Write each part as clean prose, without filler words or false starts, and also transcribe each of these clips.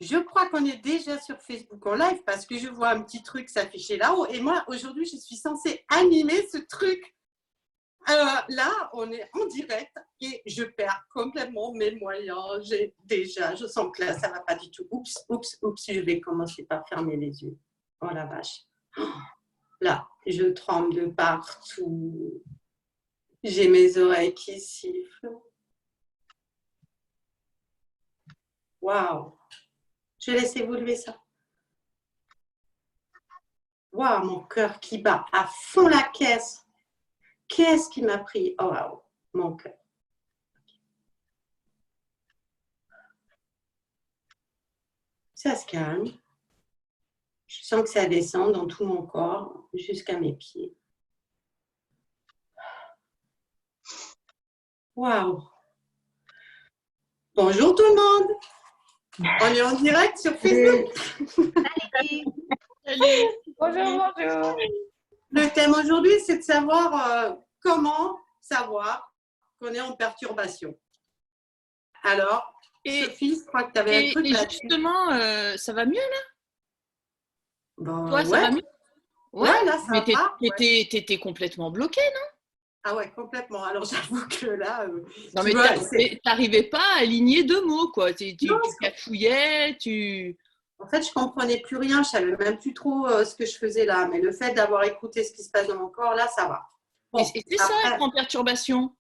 Je crois qu'on est déjà sur Facebook en live parce que je vois un petit truc s'afficher là-haut. Et moi, aujourd'hui, je suis censée animer ce truc. Là, on est en direct et je perds complètement mes moyens. Je sens que là, ça ne va pas du tout. Oups, oups, oups, je vais commencer par fermer les yeux. Oh la vache. Là, je tremble de partout. J'ai mes oreilles qui sifflent. Waouh. Je laisse évoluer ça. Waouh, mon cœur qui bat à fond la caisse. Qu'est-ce qui m'a pris? Oh waouh, mon cœur. Ça se calme. Je sens que ça descend dans tout mon corps jusqu'à mes pieds. Waouh. Bonjour tout le monde. On est en direct sur Facebook. Salut. Bonjour, bonjour. Le thème aujourd'hui, c'est de savoir comment savoir qu'on est en perturbation. Alors, Sophie, je crois que tu avais un truc là-dessus. Justement, ça va mieux là? Bon, toi, ça va mieux? Ouais, là, ça va. Mais t'étais complètement bloquée, non? Ah ouais, complètement. Alors, j'avoue que là… non, mais t'arrivais pas à aligner deux mots, quoi. Tu cafouillais, En fait, je comprenais plus rien. Je savais même plus trop ce que je faisais là. Mais le fait d'avoir écouté ce qui se passe dans mon corps, là, ça va. Bon, et c'est ça, être en perturbation.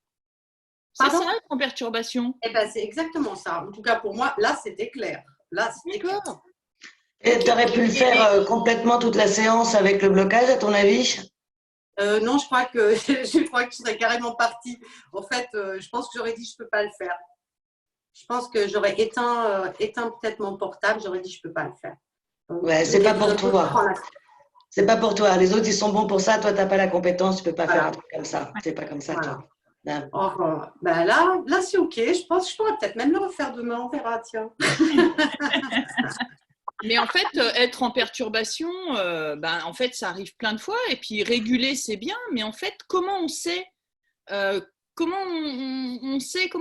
C'est ça, être en perturbation. Eh bien, c'est exactement ça. En tout cas, pour moi, là, c'était clair. Là, c'était clair. Et tu aurais pu le faire complètement toute la séance avec le blocage, à ton avis? Non, je crois que je serais carrément partie. En fait, je pense que j'aurais dit je ne peux pas le faire. Je pense que j'aurais éteint peut-être mon portable. J'aurais dit je ne peux pas le faire. Ouais, c'est pas pour toi. C'est pas pour toi. Les autres, ils sont bons pour ça. Toi, tu n'as pas la compétence. Tu ne peux pas faire un truc comme ça. C'est pas comme ça, toi. Ben là c'est OK. Je pense que je pourrais peut-être même le refaire demain. On verra, tiens. Mais en fait, être en perturbation, en fait, ça arrive plein de fois. Et puis, réguler, c'est bien. Mais en fait, comment on sait comment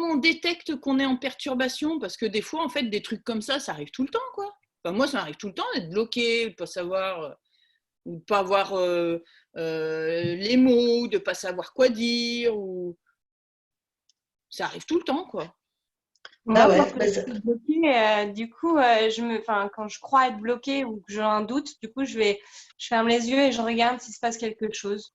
on détecte qu'on est en perturbation? Parce que des fois, en fait, des trucs comme ça arrive tout le temps, quoi. Enfin, moi, ça arrive tout le temps d'être bloqué, de ne pas savoir, ou de ne pas avoir les mots, de ne pas savoir quoi dire. Ça arrive tout le temps, quoi. Moi, quand je suis bloquée, du coup, quand je crois être bloquée ou que j'ai un doute, du coup, je ferme les yeux et je regarde s'il se passe quelque chose.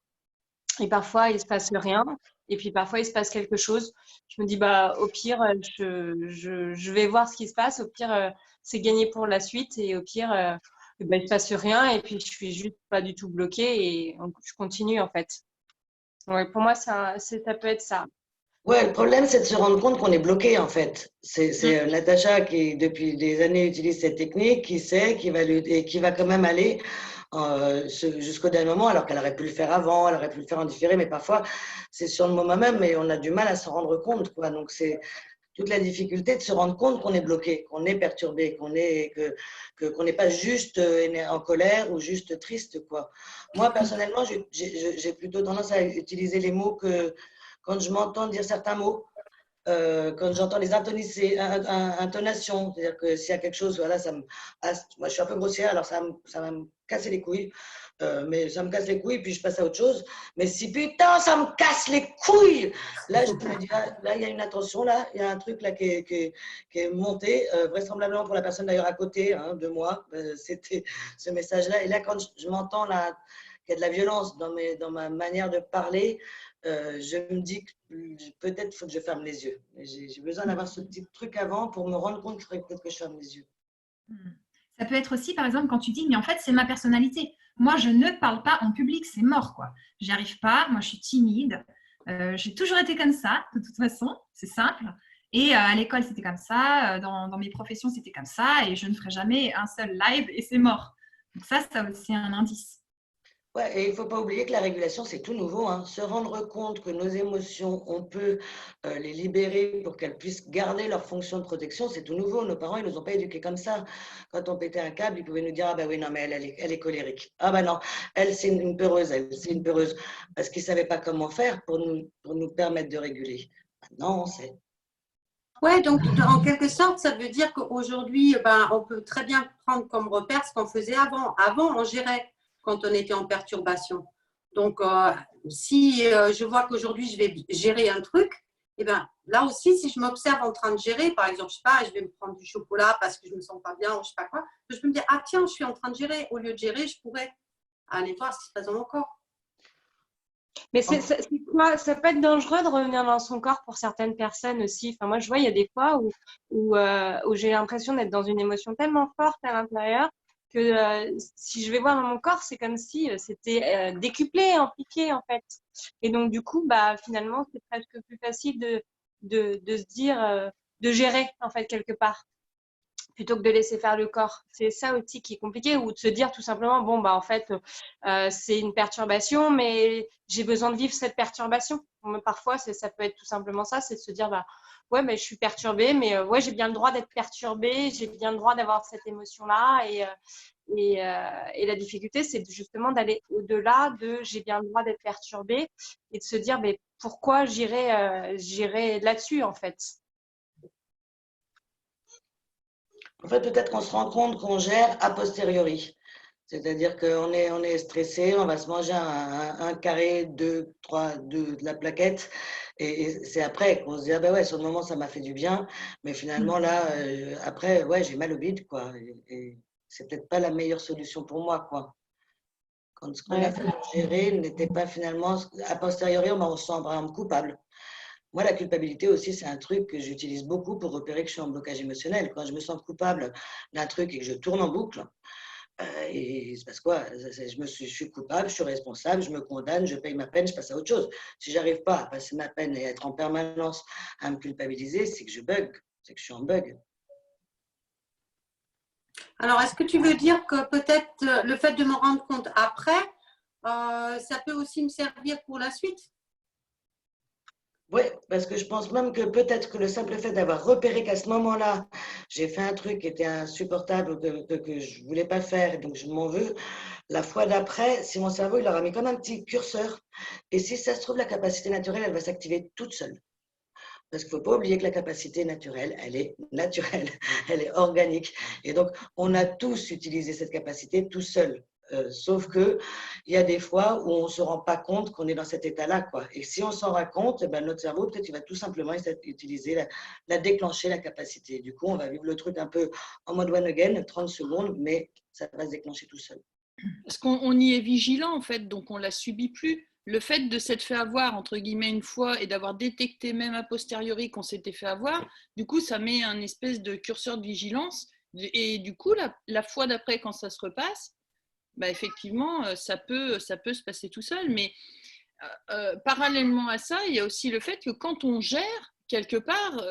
Et parfois, il se passe rien. Et puis parfois, il se passe quelque chose. Je me dis, au pire, je vais voir ce qui se passe. Au pire, c'est gagné pour la suite. Et au pire, il ne se passe rien. Et puis, je suis juste pas du tout bloquée et je continue, en fait. Ouais, pour moi, ça peut être ça. Ouais, le problème, c'est de se rendre compte qu'on est bloqué, en fait. C'est Natacha qui, depuis des années, utilise cette technique, qui sait, qui va quand même aller jusqu'au dernier moment, alors qu'elle aurait pu le faire avant, elle aurait pu le faire en différé, mais parfois, c'est sur le moment même, mais on a du mal à s'en rendre compte, quoi. Donc, c'est toute la difficulté de se rendre compte qu'on est bloqué, qu'on est perturbé, qu'on n'est pas juste en colère ou juste triste, quoi. Moi, personnellement, j'ai plutôt tendance à utiliser les mots que quand je m'entends dire certains mots, quand j'entends les intonations, c'est-à-dire que s'il y a quelque chose, voilà, moi je suis un peu grossière, alors ça va me casser les couilles, mais ça me casse les couilles, puis je passe à autre chose. Mais si putain, ça me casse les couilles, là je me dis, là il y a une attention, là, il y a un truc là qui est monté, vraisemblablement pour la personne d'ailleurs à côté de moi, c'était ce message-là. Et là, quand je m'entends là, qu'il y a de la violence dans ma manière de parler, je me dis que peut-être il faut que je ferme les yeux. J'ai besoin d'avoir ce petit truc avant pour me rendre compte qu'il faudrait peut-être que je ferme les yeux. Ça peut être aussi, par exemple, quand tu dis, mais en fait, c'est ma personnalité. Moi, je ne parle pas en public, c'est mort, quoi. J'y arrive pas, moi, je suis timide. J'ai toujours été comme ça, de toute façon, c'est simple. Et à l'école, c'était comme ça. Dans mes professions, c'était comme ça. Et je ne ferai jamais un seul live et c'est mort. Donc ça c'est un indice. Ouais, et il ne faut pas oublier que la régulation, c'est tout nouveau. Se rendre compte que nos émotions, on peut les libérer pour qu'elles puissent garder leur fonction de protection, c'est tout nouveau. Nos parents, ils ne nous ont pas éduqués comme ça. Quand on pétait un câble, ils pouvaient nous dire « Ah ben oui, non, mais elle est colérique. Ah ben non, elle, c'est une peureuse, c'est une peureuse. » Parce qu'ils ne savaient pas comment faire pour nous permettre de réguler. Maintenant, on sait. Ouais, donc en quelque sorte, ça veut dire qu'aujourd'hui, on peut très bien prendre comme repère ce qu'on faisait avant. Avant, on gérait quand on était en perturbation. Donc, si je vois qu'aujourd'hui, je vais gérer un truc, et ben là aussi, si je m'observe en train de gérer, par exemple, je sais pas, je vais me prendre du chocolat parce que je me sens pas bien ou je sais pas quoi, je peux me dire, ah tiens, je suis en train de gérer. Au lieu de gérer, je pourrais aller voir ce qui se passe dans mon corps. Mais ça peut être dangereux de revenir dans son corps pour certaines personnes aussi. Enfin, moi, je vois, il y a des fois où j'ai l'impression d'être dans une émotion tellement forte à l'intérieur que si je vais voir dans mon corps, c'est comme si c'était décuplé, amplifié en fait. Et donc, du coup, finalement, c'est presque plus facile de se dire, de gérer en fait quelque part, plutôt que de laisser faire le corps. C'est ça aussi qui est compliqué, ou de se dire tout simplement, bon, en fait, c'est une perturbation, mais j'ai besoin de vivre cette perturbation. Parfois, ça peut être tout simplement ça, c'est de se dire, ouais, mais je suis perturbée, mais ouais, j'ai bien le droit d'être perturbée, j'ai bien le droit d'avoir cette émotion-là. Et la difficulté, c'est justement d'aller au-delà de j'ai bien le droit d'être perturbée et de se dire, mais pourquoi j'irai là-dessus, en fait. En fait, peut-être qu'on se rend compte qu'on gère a posteriori. C'est-à-dire qu'on est stressé, on va se manger un carré, deux, trois, de la plaquette. Et c'est après qu'on se dit, ah ben ouais, sur le moment, ça m'a fait du bien. Mais finalement, là, après, ouais, j'ai mal au bide, quoi. Et c'est peut-être pas la meilleure solution pour moi, quoi. Quand ce qu'on a fait pour gérer n'était pas finalement, a posteriori, on se sent vraiment coupable. Moi, la culpabilité aussi, c'est un truc que j'utilise beaucoup pour repérer que je suis en blocage émotionnel. Quand je me sens coupable d'un truc et que je tourne en boucle, et il se passe quoi? Je suis coupable, je suis responsable, je me condamne, je paye ma peine, je passe à autre chose. Si j'arrive pas à passer ma peine et être en permanence à me culpabiliser, c'est que je bug, c'est que je suis en bug. Alors, est-ce que tu veux dire que peut-être le fait de me rendre compte après, ça peut aussi me servir pour la suite? Oui, parce que je pense même que peut-être que le simple fait d'avoir repéré qu'à ce moment-là, j'ai fait un truc qui était insupportable, que je ne voulais pas faire, donc je m'en veux, la fois d'après, si mon cerveau il aura mis comme un petit curseur, et si ça se trouve, la capacité naturelle, elle va s'activer toute seule. Parce qu'il ne faut pas oublier que la capacité naturelle, elle est naturelle, elle est organique. Et donc, on a tous utilisé cette capacité tout seul. Sauf qu'il y a des fois où on ne se rend pas compte qu'on est dans cet état-là, quoi. Et si on s'en rend compte, eh ben, notre cerveau, peut-être, il va tout simplement utiliser, déclencher la capacité. Du coup, on va vivre le truc un peu en mode one again, 30 secondes, mais ça va se déclencher tout seul. Parce qu'on y est vigilant, en fait, donc on ne la subit plus. Le fait de s'être fait avoir, entre guillemets, une fois et d'avoir détecté même a posteriori qu'on s'était fait avoir, du coup, ça met un espèce de curseur de vigilance. Et du coup, la fois d'après, quand ça se repasse, effectivement, ça peut se passer tout seul. Mais parallèlement à ça, il y a aussi le fait que quand on gère, quelque part,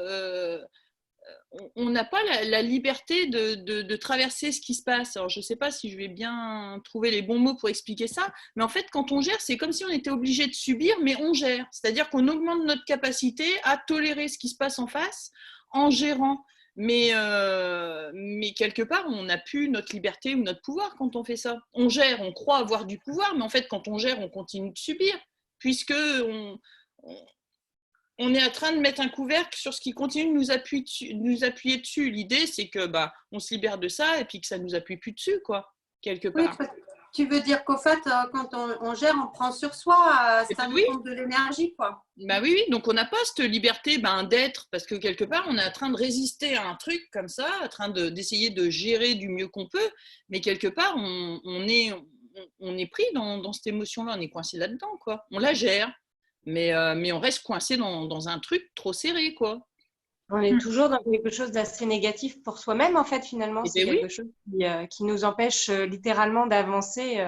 on n'a pas la liberté de traverser ce qui se passe. Alors, je ne sais pas si je vais bien trouver les bons mots pour expliquer ça, mais en fait, quand on gère, c'est comme si on était obligé de subir, mais on gère. C'est-à-dire qu'on augmente notre capacité à tolérer ce qui se passe en face en gérant. Mais quelque part, on n'a plus notre liberté ou notre pouvoir quand on fait ça. On gère, on croit avoir du pouvoir, mais en fait, quand on gère, on continue de subir, puisque on est en train de mettre un couvercle sur ce qui continue de nous appuyer dessus. L'idée, c'est que on se libère de ça et puis que ça ne nous appuie plus dessus, quoi, quelque part. Oui, tu veux dire qu'au fait, quand on gère, on prend sur soi, ça nous pompe de l'énergie, quoi. Oui, donc on n'a pas cette liberté d'être, parce que quelque part, on est en train de résister à un truc comme ça, en train d'essayer de gérer du mieux qu'on peut, mais quelque part, on est pris dans cette émotion-là, on est coincé là-dedans, quoi. On la gère. Mais on reste coincé dans un truc trop serré, quoi. On est toujours dans quelque chose d'assez négatif pour soi-même, en fait, finalement. C'est quelque chose qui nous empêche littéralement d'avancer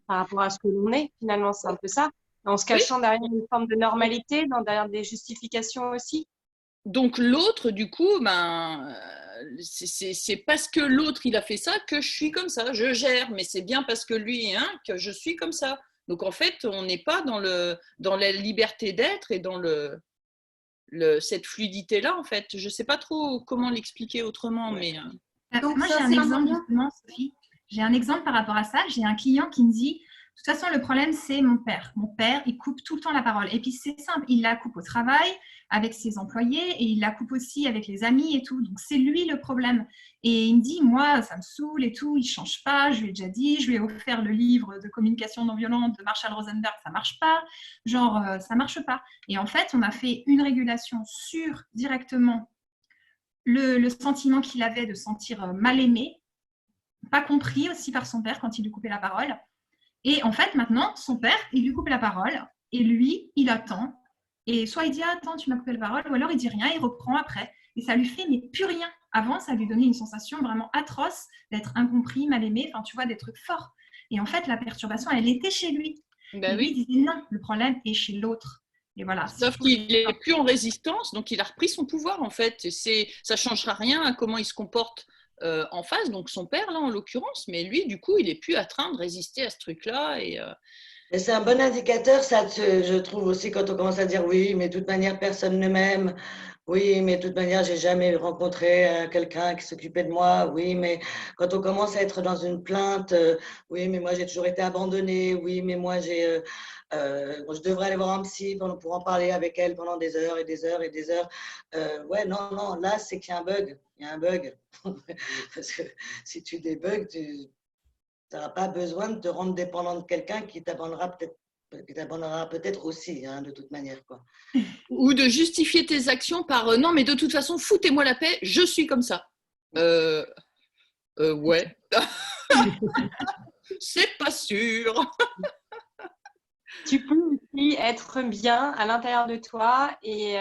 par rapport à ce que l'on est, finalement. C'est un peu ça. En se cachant derrière une forme de normalité, derrière des justifications aussi. Donc l'autre, du coup, c'est parce que l'autre, il a fait ça que je suis comme ça. Je gère, mais c'est bien parce que lui, que je suis comme ça. Donc, en fait, on n'est pas dans la liberté d'être et dans cette fluidité-là, en fait. Je ne sais pas trop comment l'expliquer autrement, mais… Donc, moi, j'ai un exemple, justement, Sophie. J'ai un exemple par rapport à ça. J'ai un client qui me dit, toute façon, le problème, c'est mon père. Mon père, il coupe tout le temps la parole. Et puis, c'est simple, il la coupe au travail, avec ses employés, et il la coupe aussi avec les amis et tout. Donc, c'est lui le problème. Et il me dit, moi, ça me saoule et tout, il ne change pas. Je lui ai déjà dit, je lui ai offert le livre de communication non violente de Marshall Rosenberg, ça ne marche pas. Genre, ça ne marche pas. Et en fait, on a fait une régulation sur directement le sentiment qu'il avait de sentir mal aimé, pas compris aussi par son père quand il lui coupait la parole. Et en fait, maintenant, son père, il lui coupe la parole et lui, il attend. Et soit il dit ah, attends, tu m'as coupé la parole, ou alors il dit rien, il reprend après. Et ça lui fait mais plus rien. Avant, ça lui donnait une sensation vraiment atroce d'être incompris, mal aimé, enfin tu vois, des trucs forts. Et en fait, la perturbation, elle était chez lui. Ben et lui, oui. il disait non, le problème est chez l'autre. Et voilà. Sauf qu'il n'est plus en résistance, donc il a repris son pouvoir en fait. Ça ne changera rien à comment il se comporte en face, donc son père là en l'occurrence, mais lui du coup il n'est plus en train de résister à ce truc-là. Et c'est un bon indicateur, ça, je trouve aussi, quand on commence à dire oui, mais de toute manière, personne ne m'aime. Oui, mais de toute manière, j'ai jamais rencontré quelqu'un qui s'occupait de moi. Oui, mais quand on commence à être dans une plainte, oui, mais moi, j'ai toujours été abandonnée. Oui, mais moi, je devrais aller voir un psy pour en parler avec elle pendant des heures et des heures et des heures. Ouais, non, non, là, c'est qu'il y a un bug. Il y a un bug. Parce que si tu débugs, tu n'auras pas besoin de te rendre dépendant de quelqu'un qui t'abandonnera peut-être aussi, hein, de toute manière, quoi. Ou de justifier tes actions par non, mais de toute façon, foutez-moi la paix, je suis comme ça. Ouais. C'est pas sûr. Tu peux aussi être bien à l'intérieur de toi et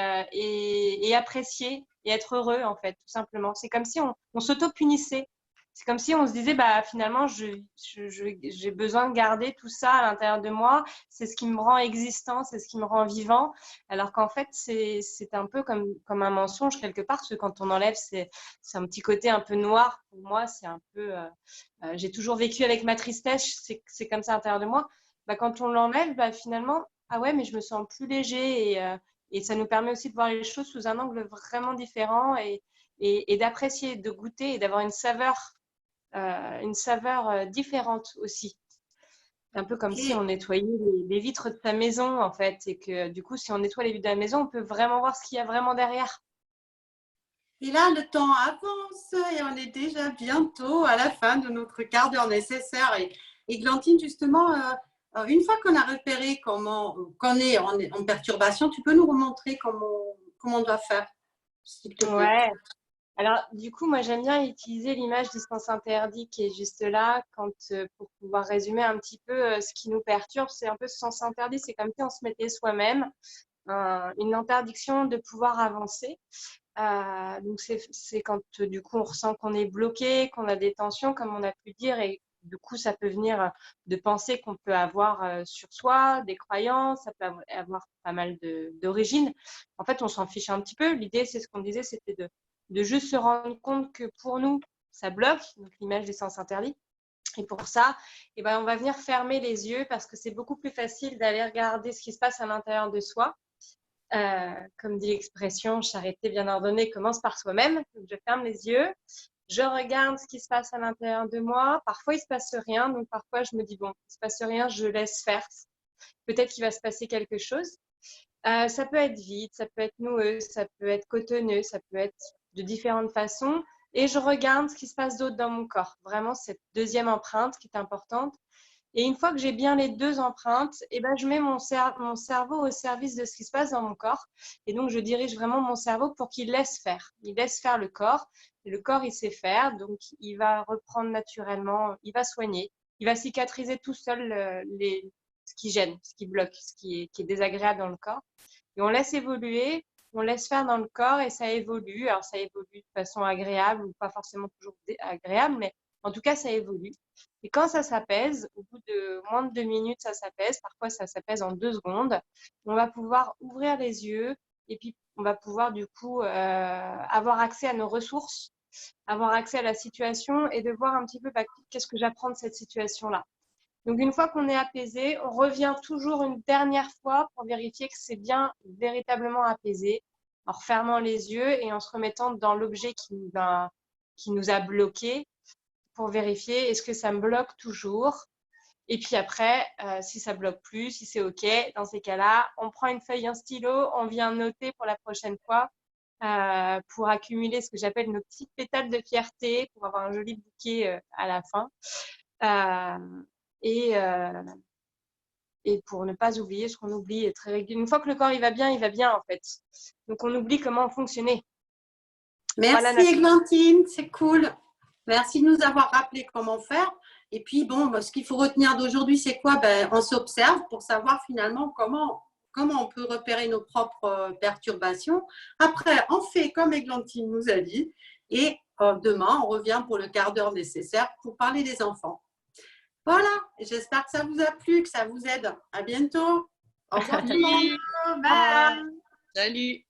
apprécier et être heureux, en fait, tout simplement. C'est comme si on s'auto-punissait. C'est comme si on se disait, bah, finalement, j'ai besoin de garder tout ça à l'intérieur de moi. C'est ce qui me rend existant, c'est ce qui me rend vivant. Alors qu'en fait, c'est un peu comme un mensonge quelque part, parce que quand on enlève, c'est un petit côté un peu noir. Pour moi, c'est un peu… j'ai toujours vécu avec ma tristesse, c'est comme ça à l'intérieur de moi. Bah, quand on l'enlève, bah, finalement, ah ouais, mais je me sens plus léger et ça nous permet aussi de voir les choses sous un angle vraiment différent et d'apprécier, de goûter et d'avoir une saveur différente aussi. Un peu comme si on nettoyait les vitres de sa maison, en fait, et que du coup, si on nettoie les vitres de la maison, on peut vraiment voir ce qu'il y a vraiment derrière. Et là, le temps avance et on est déjà bientôt à la fin de notre quart d'heure nécessaire. Et Glantine, justement, une fois qu'on a repéré qu'on est en perturbation, tu peux nous remontrer comment on doit faire, s'il te plaît. Ouais. Alors, du coup, moi, j'aime bien utiliser l'image du sens interdit qui est juste là, pour pouvoir résumer un petit peu ce qui nous perturbe. C'est un peu ce sens interdit, c'est comme si on se mettait soi-même une interdiction de pouvoir avancer. Donc, c'est quand, du coup, on ressent qu'on est bloqué, qu'on a des tensions, comme on a pu dire, et du coup, ça peut venir de pensées qu'on peut avoir sur soi, des croyances, ça peut avoir pas mal d'origines. En fait, on s'en fiche un petit peu. L'idée, c'est ce qu'on disait, c'était de juste se rendre compte que pour nous, ça bloque, donc l'image des sens interdits. Et pour ça, eh ben, on va venir fermer les yeux parce que c'est beaucoup plus facile d'aller regarder ce qui se passe à l'intérieur de soi. Comme dit l'expression, charité bien ordonnée commence par soi-même. Donc, je ferme les yeux, je regarde ce qui se passe à l'intérieur de moi. Parfois, il ne se passe rien, donc parfois, je me dis, bon, il ne se passe rien, je laisse faire. Peut-être qu'il va se passer quelque chose. Ça peut être vide, ça peut être noueux, ça peut être cotonneux, ça peut être de différentes façons. Et je regarde ce qui se passe d'autre dans mon corps. Vraiment, cette deuxième empreinte qui est importante. Et une fois que j'ai bien les deux empreintes, eh ben, je mets mon cerveau au service de ce qui se passe dans mon corps. Et donc, je dirige vraiment mon cerveau pour qu'il laisse faire. Il laisse faire le corps. Et le corps, il sait faire. Donc, il va reprendre naturellement, il va soigner. Il va cicatriser tout seul ce qui gêne, ce qui bloque, ce qui est désagréable dans le corps. Et on laisse évoluer, on laisse faire dans le corps et ça évolue. Alors, ça évolue de façon agréable ou pas forcément toujours agréable, mais en tout cas, ça évolue. Et quand ça s'apaise, au bout de moins de 2 minutes, ça s'apaise. Parfois, ça s'apaise en 2 secondes. On va pouvoir ouvrir les yeux et puis on va pouvoir du coup avoir accès à nos ressources, avoir accès à la situation et de voir un petit peu qu'est-ce que j'apprends de cette situation-là. Donc, une fois qu'on est apaisé, on revient toujours une dernière fois pour vérifier que c'est bien véritablement apaisé, en refermant les yeux et en se remettant dans l'objet qui nous a bloqués pour vérifier est-ce que ça me bloque toujours. Et puis après, si ça bloque plus, si c'est OK, dans ces cas-là, on prend une feuille, un stylo, on vient noter pour la prochaine fois pour accumuler ce que j'appelle nos petites pétales de fierté, pour avoir un joli bouquet à la fin. Et pour ne pas oublier ce qu'on oublie très régulièrement. Une fois que le corps il va bien en fait. Donc on oublie comment fonctionner. Merci Églantine, c'est cool. Merci de nous avoir rappelé comment faire. Et puis bon, ce qu'il faut retenir d'aujourd'hui, c'est quoi? On s'observe pour savoir finalement comment on peut repérer nos propres perturbations. Après, on fait comme Églantine nous a dit. Et demain, on revient pour le quart d'heure nécessaire pour parler des enfants. Voilà, j'espère que ça vous a plu, que ça vous aide. À bientôt. Au revoir tout le monde. Bye. Salut.